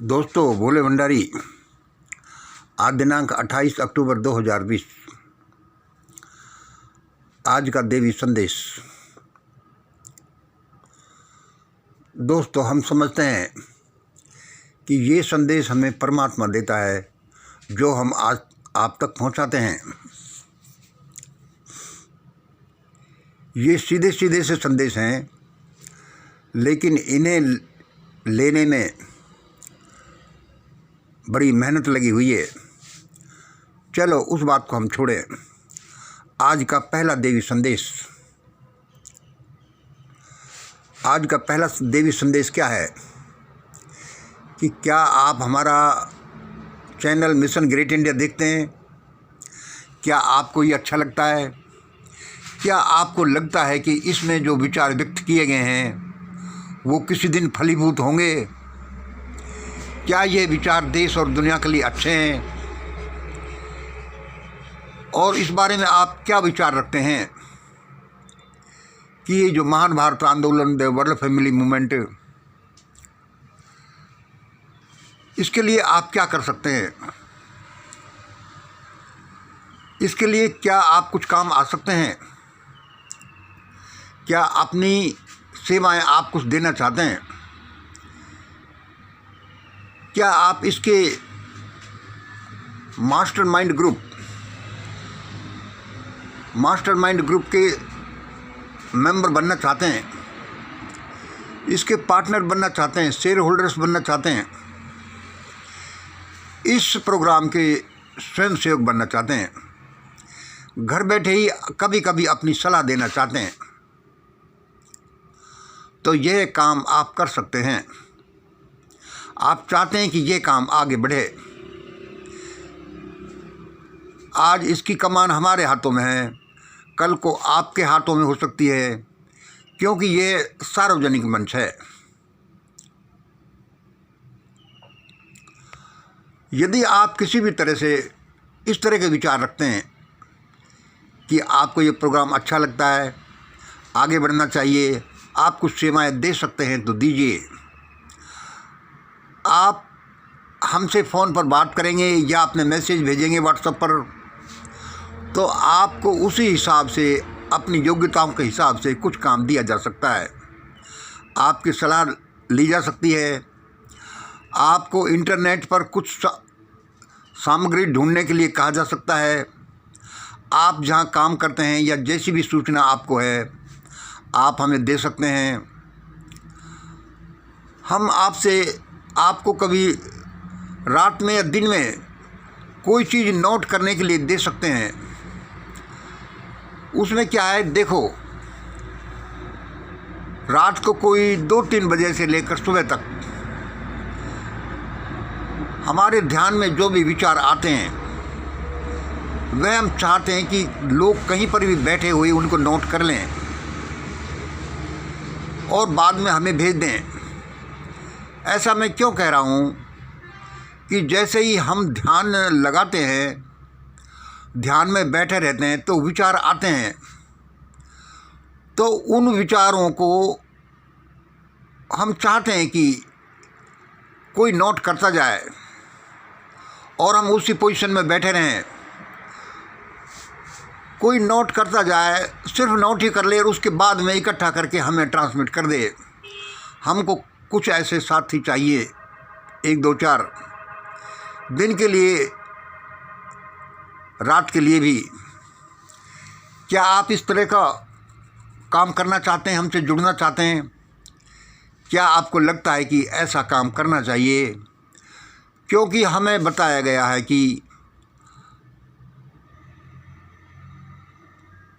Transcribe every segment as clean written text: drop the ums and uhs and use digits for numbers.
दोस्तों, भोले भंडारी। आज दिनांक 28 अक्टूबर 2020। आज का देवी संदेश। दोस्तों, हम समझते हैं कि ये संदेश हमें परमात्मा देता है, जो हम आज आप तक पहुंचाते हैं। ये सीधे सीधे से संदेश हैं, लेकिन इन्हें लेने में बड़ी मेहनत लगी हुई है। चलो उस बात को हम छोड़ें। आज का पहला देवी संदेश। आज का पहला देवी संदेश क्या है कि क्या आप हमारा चैनल मिशन ग्रेट इंडिया देखते हैं? क्या आपको ये अच्छा लगता है? क्या आपको लगता है कि इसमें जो विचार व्यक्त किए गए हैं वो किसी दिन फलीभूत होंगे? क्या ये विचार देश और दुनिया के लिए अच्छे हैं? और इस बारे में आप क्या विचार रखते हैं कि ये जो महान भारत आंदोलन, द वर्ल्ड फैमिली मूवमेंट, इसके लिए आप क्या कर सकते हैं? इसके लिए क्या आप कुछ काम आ सकते हैं? क्या अपनी सेवाएं आप कुछ देना चाहते हैं? क्या आप इसके मास्टरमाइंड ग्रुप के मेंबर बनना चाहते हैं? इसके पार्टनर बनना चाहते हैं? शेयर होल्डर्स बनना चाहते हैं? इस प्रोग्राम के स्वयंसेवक बनना चाहते हैं? घर बैठे ही कभी कभी अपनी सलाह देना चाहते हैं? तो यह काम आप कर सकते हैं। आप चाहते हैं कि ये काम आगे बढ़े। आज इसकी कमान हमारे हाथों में है, कल को आपके हाथों में हो सकती है, क्योंकि ये सार्वजनिक मंच है। यदि आप किसी भी तरह से इस तरह के विचार रखते हैं कि आपको ये प्रोग्राम अच्छा लगता है, आगे बढ़ना चाहिए, आप कुछ सेवाएं दे सकते हैं, तो दीजिए। आप हमसे फ़ोन पर बात करेंगे या अपने मैसेज भेजेंगे व्हाट्सएप पर, तो आपको उसी हिसाब से, अपनी योग्यताओं के हिसाब से कुछ काम दिया जा सकता है। आपकी सलाह ली जा सकती है। आपको इंटरनेट पर कुछ सामग्री ढूंढने के लिए कहा जा सकता है। आप जहां काम करते हैं या जैसी भी सूचना आपको है, आप हमें दे सकते हैं। हम आपको कभी रात में या दिन में कोई चीज़ नोट करने के लिए दे सकते हैं। उसमें क्या है, देखो, रात को कोई 2-3 बजे से लेकर सुबह तक हमारे ध्यान में जो भी विचार आते हैं, वह हम चाहते हैं कि लोग कहीं पर भी बैठे हुए उनको नोट कर लें और बाद में हमें भेज दें। ऐसा मैं क्यों कह रहा हूँ कि जैसे ही हम ध्यान लगाते हैं, ध्यान में बैठे रहते हैं, तो विचार आते हैं, तो उन विचारों को हम चाहते हैं कि कोई नोट करता जाए और हम उसी पोजीशन में बैठे रहें। कोई नोट करता जाए, सिर्फ नोट ही कर ले और उसके बाद में इकट्ठा करके हमें ट्रांसमिट कर दे। हमको कुछ ऐसे साथी चाहिए, 1-2-4 दिन के लिए, रात के लिए भी। क्या आप इस तरह का काम करना चाहते हैं, हमसे जुड़ना चाहते हैं? क्या आपको लगता है कि ऐसा काम करना चाहिए? क्योंकि हमें बताया गया है कि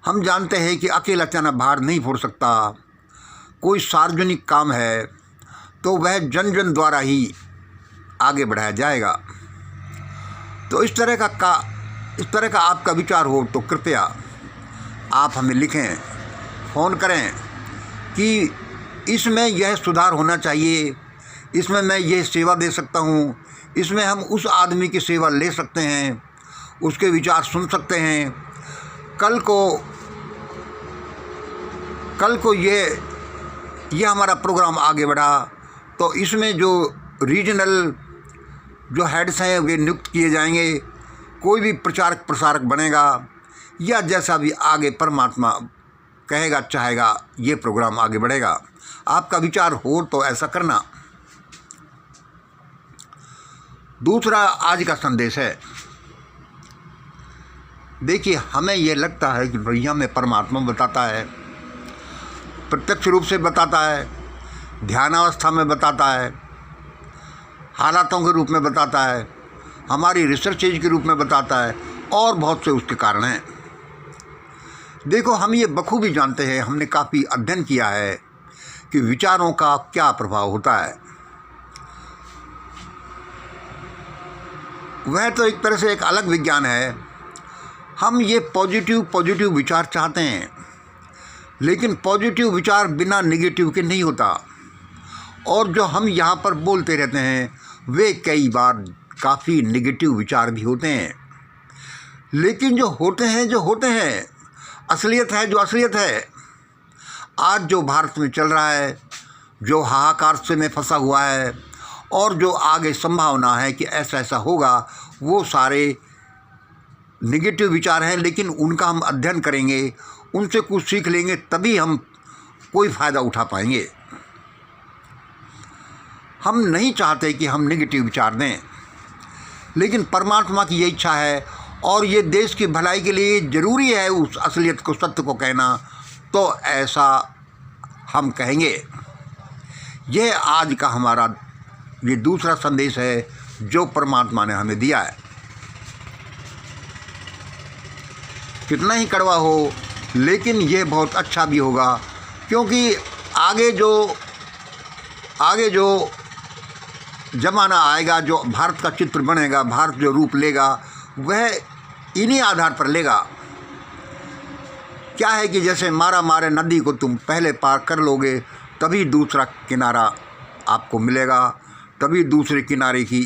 हम जानते हैं कि अकेला चना भार नहीं फोड़ सकता। कोई सार्वजनिक काम है तो वह जन जन द्वारा ही आगे बढ़ाया जाएगा। तो इस तरह का आपका विचार हो तो कृपया आप हमें लिखें, फ़ोन करें कि इसमें यह सुधार होना चाहिए, इसमें मैं यह सेवा दे सकता हूँ, इसमें हम उस आदमी की सेवा ले सकते हैं, उसके विचार सुन सकते हैं। कल को ये हमारा प्रोग्राम आगे बढ़ा तो इसमें जो रीजनल जो हेड्स हैं वे नियुक्त किए जाएंगे, कोई भी प्रचारक प्रसारक बनेगा, या जैसा भी आगे परमात्मा कहेगा चाहेगा ये प्रोग्राम आगे बढ़ेगा। आपका विचार हो तो ऐसा करना। दूसरा आज का संदेश है, देखिए हमें ये लगता है कि भैया में परमात्मा बताता है, प्रत्यक्ष रूप से बताता है, ध्यानावस्था में बताता है, हालातों के रूप में बताता है, हमारी रिसर्चेज के रूप में बताता है, और बहुत से उसके कारण हैं। देखो हम ये बखूबी जानते हैं, हमने काफ़ी अध्ययन किया है कि विचारों का क्या प्रभाव होता है। वह तो एक तरह से एक अलग विज्ञान है। हम ये पॉजिटिव विचार चाहते हैं, लेकिन पॉजिटिव विचार बिना नेगेटिव के नहीं होता। और जो हम यहाँ पर बोलते रहते हैं वे कई बार काफ़ी नेगेटिव विचार भी होते हैं। लेकिन जो होते हैं असलियत है, जो असलियत है। आज जो भारत में चल रहा है, जो हाहाकार से में फंसा हुआ है, और जो आगे संभावना है कि ऐसा ऐसा होगा, वो सारे नेगेटिव विचार हैं। लेकिन उनका हम अध्ययन करेंगे, उनसे कुछ सीख लेंगे, तभी हम कोई फ़ायदा उठा पाएंगे। हम नहीं चाहते कि हम नेगेटिव विचार दें, लेकिन परमात्मा की ये इच्छा है, और ये देश की भलाई के लिए ज़रूरी है उस असलियत को, सत्य को कहना, तो ऐसा हम कहेंगे। यह आज का हमारा ये दूसरा संदेश है जो परमात्मा ने हमें दिया है। कितना ही कड़वा हो, लेकिन ये बहुत अच्छा भी होगा, क्योंकि आगे जो ज़माना आएगा, जो भारत का चित्र बनेगा, भारत जो रूप लेगा, वह इन्हीं आधार पर लेगा। क्या है कि जैसे मारा मारे नदी को तुम पहले पार कर लोगे, तभी दूसरा किनारा आपको मिलेगा, तभी दूसरे किनारे की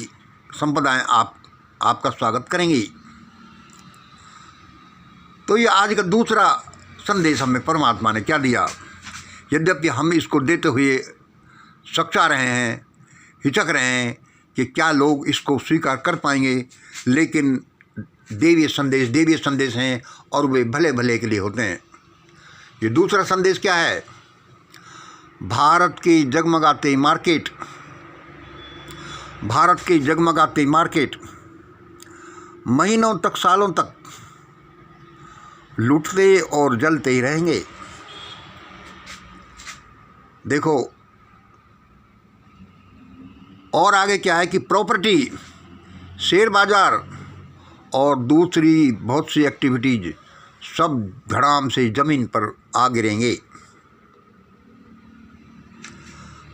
संपदाएं आपका स्वागत करेंगी। तो ये आज का दूसरा संदेश हमें परमात्मा ने क्या दिया। यद्यपि हम इसको देते हुए सकचा रहे हैं, हिचक रहे हैं कि क्या लोग इसको स्वीकार कर पाएंगे, लेकिन देवीय संदेश हैं, और वे भले भले के लिए होते हैं। ये दूसरा संदेश क्या है? भारत की जगमगाती मार्केट महीनों तक, सालों तक लुटते और जलते ही रहेंगे। देखो, और आगे क्या है कि प्रॉपर्टी, शेयर बाजार और दूसरी बहुत सी एक्टिविटीज सब धड़ाम से ज़मीन पर आ गिरेंगे।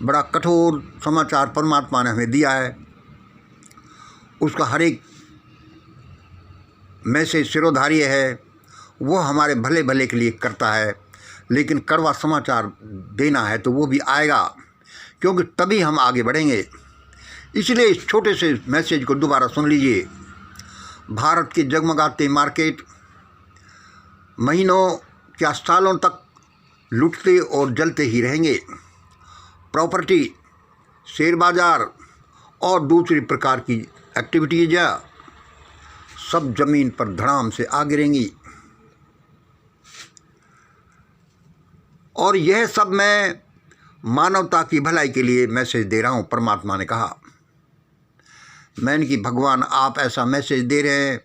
बड़ा कठोर समाचार परमात्मा ने हमें दिया है। उसका हर एक मैसेज सिरोधार्य है, वो हमारे भले भले के लिए करता है। लेकिन कड़वा समाचार देना है तो वो भी आएगा, क्योंकि तभी हम आगे बढ़ेंगे। इसलिए इस छोटे से मैसेज को दोबारा सुन लीजिए। भारत की जगमगाती मार्केट महीनों क्या सालों तक लुटते और जलते ही रहेंगे। प्रॉपर्टी, शेयर बाजार और दूसरी प्रकार की एक्टिविटीज सब जमीन पर धड़ाम से आ गिरेंगी। और यह सब मैं मानवता की भलाई के लिए मैसेज दे रहा हूँ, परमात्मा ने कहा। मैंने कि भगवान आप ऐसा मैसेज दे रहे हैं,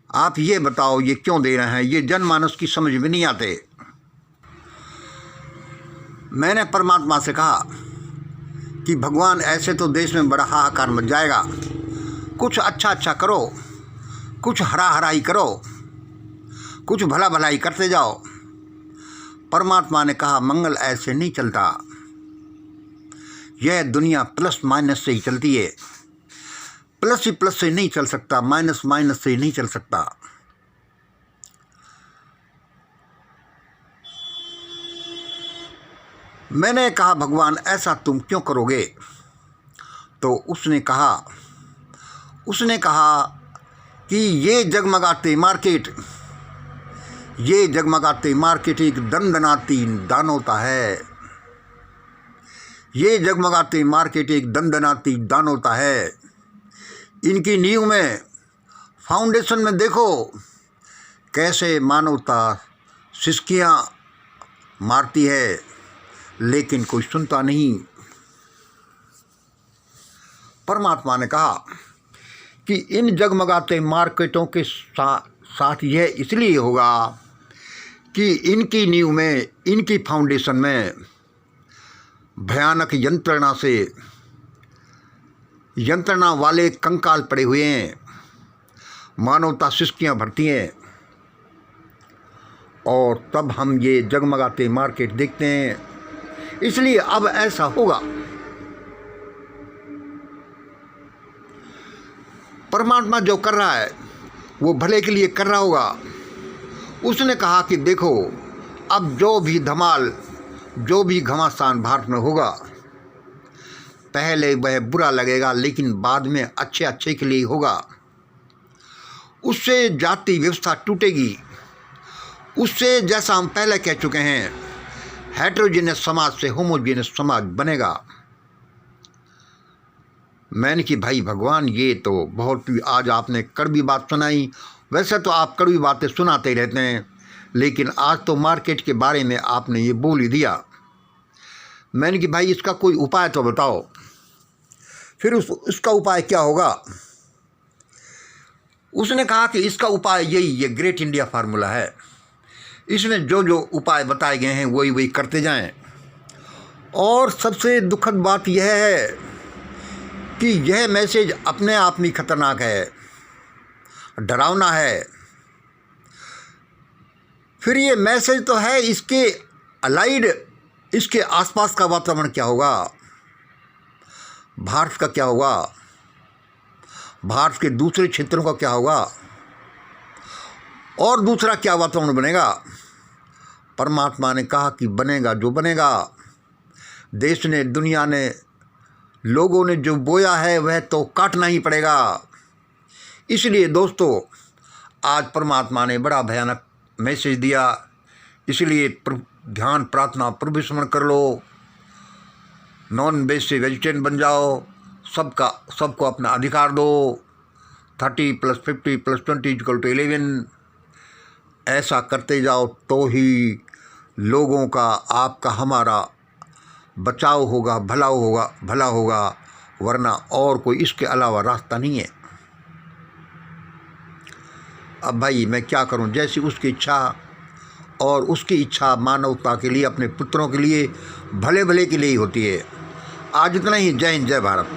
आप ये बताओ ये क्यों दे रहे हैं, ये जनमानस की समझ में नहीं आते। मैंने परमात्मा से कहा कि भगवान ऐसे तो देश में बड़ा हाहाकार मच जाएगा, कुछ अच्छा करो, कुछ हराई करो, कुछ भलाई करते जाओ। परमात्मा ने कहा मंगल ऐसे नहीं चलता, यह दुनिया प्लस माइनस से ही चलती है। प्लस ही प्लस से नहीं चल सकता, माइनस से ही नहीं चल सकता। मैंने कहा भगवान ऐसा तुम क्यों करोगे? तो उसने कहा कि ये जगमगाती मार्केट एक दंदनाती दानवता है। ये जगमगाती मार्केट एक दंदनाती दानवता है। इनकी नींव में, फाउंडेशन में देखो कैसे मानवता सिसकियाँ मारती है, लेकिन कोई सुनता नहीं। परमात्मा ने कहा कि इन जगमगाते मार्केटों के साथ यह इसलिए होगा कि इनकी नींव में, इनकी फाउंडेशन में भयानक यंत्रणा वाले कंकाल पड़े हुए हैं, मानवता सिसकियाँ भरती हैं, और तब हम ये जगमगाते मार्केट देखते हैं। इसलिए अब ऐसा होगा। परमात्मा जो कर रहा है वो भले के लिए कर रहा होगा। उसने कहा कि देखो, अब जो भी धमाल, जो भी घमासान भारत में होगा, पहले वह बुरा लगेगा, लेकिन बाद में अच्छे के लिए होगा। उससे जाति व्यवस्था टूटेगी। उससे, जैसा हम पहले कह चुके हैं, हेटेरोजेनियस समाज से होमोजेनियस समाज बनेगा। मैंने कि भाई भगवान, ये तो बहुत, आज आपने कड़वी बात सुनाई। वैसे तो आप कड़वी बातें सुनाते ही रहते हैं, लेकिन आज तो मार्केट के बारे में आपने ये बोल ही दिया। मैंने कि भाई इसका कोई उपाय तो बताओ। फिर उसका उपाय क्या होगा? उसने कहा कि इसका उपाय यही, ये ग्रेट इंडिया फार्मूला है। इसमें जो जो उपाय बताए गए हैं वही करते जाएं। और सबसे दुखद बात यह है कि यह मैसेज अपने आप में खतरनाक है, डरावना है। फिर ये मैसेज तो है, इसके अलाइड, इसके आसपास का वातावरण क्या होगा? भारत का क्या होगा? भारत के दूसरे क्षेत्रों का क्या होगा? और दूसरा क्या वातावरण बनेगा? परमात्मा ने कहा कि बनेगा जो बनेगा। देश ने, दुनिया ने, लोगों ने जो बोया है वह तो काटना ही पड़ेगा। इसलिए दोस्तों, आज परमात्मा ने बड़ा भयानक मैसेज दिया। इसलिए ध्यान, प्रार्थना, प्रभु स्मरण कर लो। नॉन वेज से वेजिटेरियन बन जाओ। सबको अपना अधिकार दो। 30 + 50 + 20 = 11। ऐसा करते जाओ तो ही लोगों का, आपका, हमारा बचाव होगा, भला होगा, वरना और कोई इसके अलावा रास्ता नहीं है। अब भाई मैं क्या करूं? जैसी उसकी इच्छा, और उसकी इच्छा मानवता के लिए, अपने पुत्रों के लिए, भले के लिए ही होती है। आज इतना ही। जय हिंद, जय भारत।